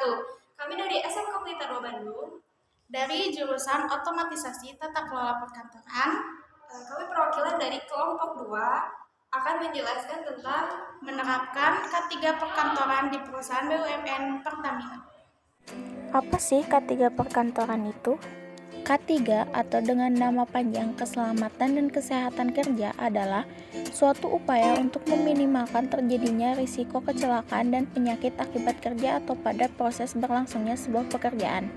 wabarakatuh. Kami dari SMK Pelita 2 Bandung, dari jurusan Otomatisasi Tata Kelola Perkantoran. Kami perwakilan dari kelompok 2 akan menjelaskan tentang menerapkan K3 perkantoran di perusahaan BUMN Pertamina. Apa sih K3 perkantoran itu? K3 atau dengan nama panjang Keselamatan dan Kesehatan Kerja adalah suatu upaya untuk meminimalkan terjadinya risiko kecelakaan dan penyakit akibat kerja atau pada proses berlangsungnya sebuah pekerjaan.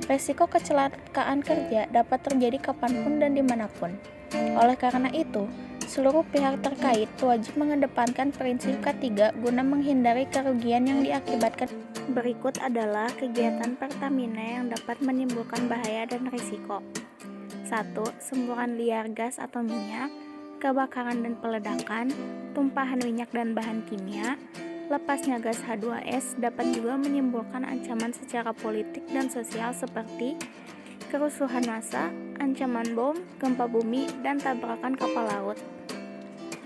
Risiko kecelakaan kerja dapat terjadi kapanpun dan dimanapun. Oleh karena itu, seluruh pihak terkait wajib mengedepankan prinsip K3 guna menghindari kerugian yang diakibatkan. Berikut adalah kegiatan Pertamina yang dapat menimbulkan bahaya dan risiko. 1. Semburan liar gas atau minyak, kebakaran dan peledakan, tumpahan minyak dan bahan kimia, lepasnya gas H2S dapat juga menimbulkan ancaman secara politik dan sosial seperti kerusuhan massa, ancaman bom, gempa bumi, dan tabrakan kapal laut.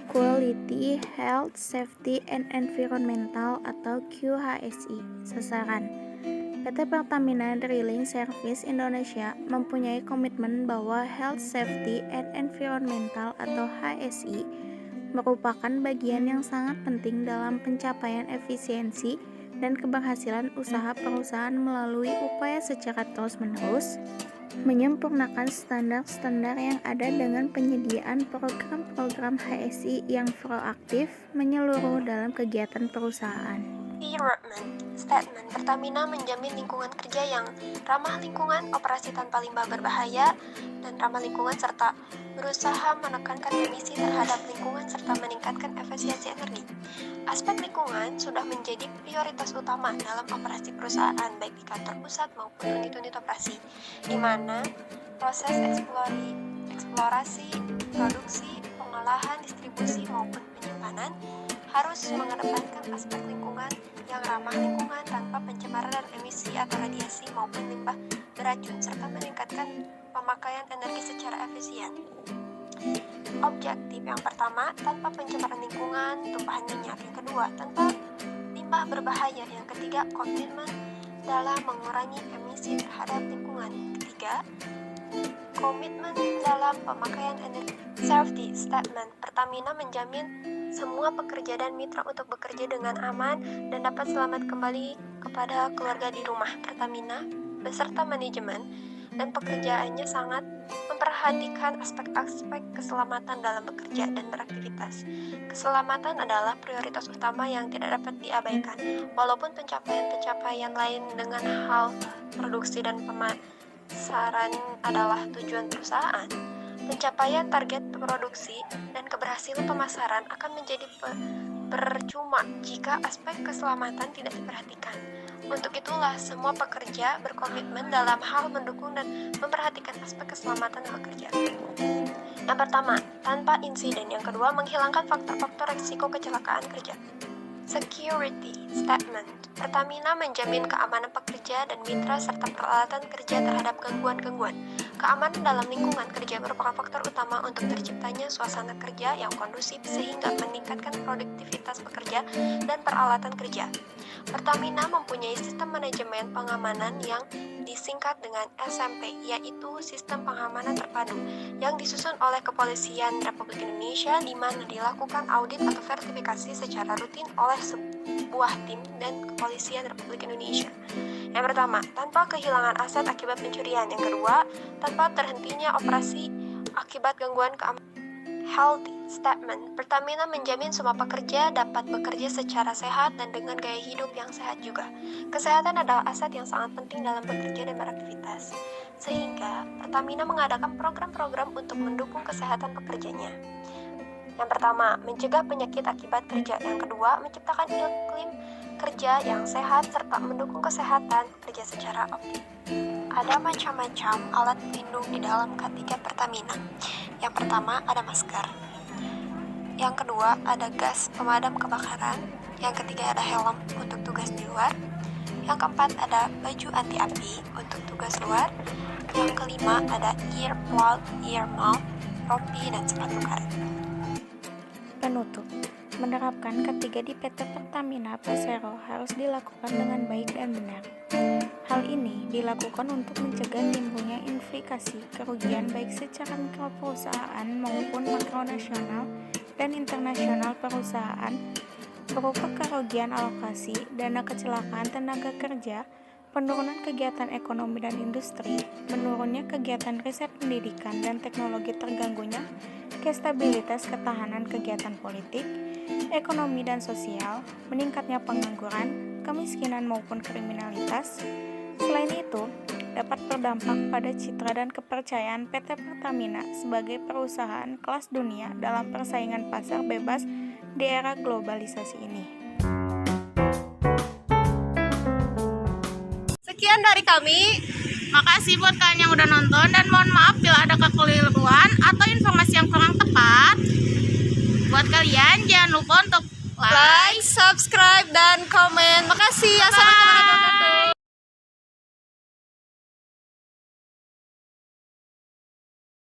Quality, Health, Safety, and Environmental atau QHSE. Sasaran: PT Pertamina Drilling Service Indonesia mempunyai komitmen bahwa Health, Safety, and Environmental atau HSE merupakan bagian yang sangat penting dalam pencapaian efisiensi dan keberhasilan usaha perusahaan melalui upaya secara terus-menerus menyempurnakan standar-standar yang ada dengan penyediaan program-program HSI yang proaktif menyeluruh dalam kegiatan perusahaan. Statement Pertamina menjamin lingkungan kerja yang ramah lingkungan, operasi tanpa limbah berbahaya, dan ramah lingkungan serta berusaha menekankan emisi terhadap lingkungan serta meningkatkan efisiensi energi. Aspek lingkungan sudah menjadi prioritas utama dalam operasi perusahaan baik di kantor pusat maupun unit-unit operasi, di mana proses eksplorasi, produksi, pengolahan, distribusi maupun penyimpanan harus mengedepankan aspek lingkungan yang ramah lingkungan tanpa pencemaran emisi atau radiasi maupun limbah beracun serta meningkatkan pemakaian energi secara efisien. Objektif yang pertama, tanpa pencemaran lingkungan, tumpahan minyak. Yang kedua, tanpa limbah berbahaya. Yang ketiga, komitmen dalam mengurangi emisi terhadap lingkungan. Ketiga, komitmen dalam pemakaian energi. Safety Statement Pertamina menjamin semua pekerja dan mitra untuk bekerja dengan aman dan dapat selamat kembali kepada keluarga di rumah. Pertamina beserta manajemen dan pekerjaannya sangat memperhatikan aspek-aspek keselamatan dalam bekerja dan beraktivitas. Keselamatan adalah prioritas utama yang tidak dapat diabaikan. Walaupun pencapaian-pencapaian lain dengan hal produksi dan pemasaran adalah tujuan perusahaan, pencapaian target produksi dan keberhasilan pemasaran akan menjadi percuma jika aspek keselamatan tidak diperhatikan. Untuk itulah semua pekerja berkomitmen dalam hal mendukung dan memperhatikan aspek keselamatan bekerja. Yang pertama, tanpa insiden. Yang kedua, menghilangkan faktor-faktor risiko kecelakaan kerja. Security Statement Pertamina menjamin keamanan pekerja dan mitra serta peralatan kerja terhadap gangguan-gangguan. Keamanan dalam lingkungan kerja merupakan faktor utama untuk terciptanya suasana kerja yang kondusif sehingga meningkatkan produktivitas pekerja dan peralatan kerja. Pertamina mempunyai sistem manajemen pengamanan yang disingkat dengan SMP, yaitu Sistem Pengamanan Terpadu, yang disusun oleh Kepolisian Republik Indonesia, di mana dilakukan audit atau verifikasi secara rutin oleh sebuah tim dan Kepolisian Republik Indonesia. Yang pertama, tanpa kehilangan aset akibat pencurian. Yang kedua, tanpa terhentinya operasi akibat gangguan keamanan. Healthy Statement Pertamina menjamin semua pekerja dapat bekerja secara sehat dan dengan gaya hidup yang sehat juga. Kesehatan adalah aset yang sangat penting dalam bekerja dan beraktivitas, sehingga Pertamina mengadakan program-program untuk mendukung kesehatan pekerjanya. Yang pertama, mencegah penyakit akibat kerja. Yang kedua, menciptakan iklim kerja yang sehat serta mendukung kesehatan pekerja secara optimal. Ada macam-macam alat pelindung di dalam K3 Pertamina. Yang pertama ada masker. Yang kedua ada gas pemadam kebakaran. Yang ketiga ada helm untuk tugas di luar. Yang keempat ada baju anti api untuk tugas luar. Yang kelima ada earplug, ear mount, rompi, dan sepatu karet. Penutup. Menerapkan ketiga di PT Pertamina Persero harus dilakukan dengan baik dan benar. Hal ini dilakukan untuk mencegah timbulnya implikasi kerugian baik secara mikro perusahaan maupun makronasional dan internasional perusahaan berupa kerugian alokasi, dana kecelakaan tenaga kerja, penurunan kegiatan ekonomi dan industri, menurunnya kegiatan riset pendidikan dan teknologi, terganggunya stabilitas ketahanan kegiatan politik, ekonomi dan sosial, meningkatnya pengangguran, kemiskinan maupun kriminalitas. Selain itu, dapat berdampak pada citra dan kepercayaan PT Pertamina sebagai perusahaan kelas dunia dalam persaingan pasar bebas di era globalisasi ini. Sekian dari kami. Makasih buat kalian yang udah nonton dan mohon maaf bila ada kekeliruan atau informasi yang kurang tepat. Buat kalian jangan lupa untuk Like, subscribe, dan komen. Makasih. Assalamualaikum.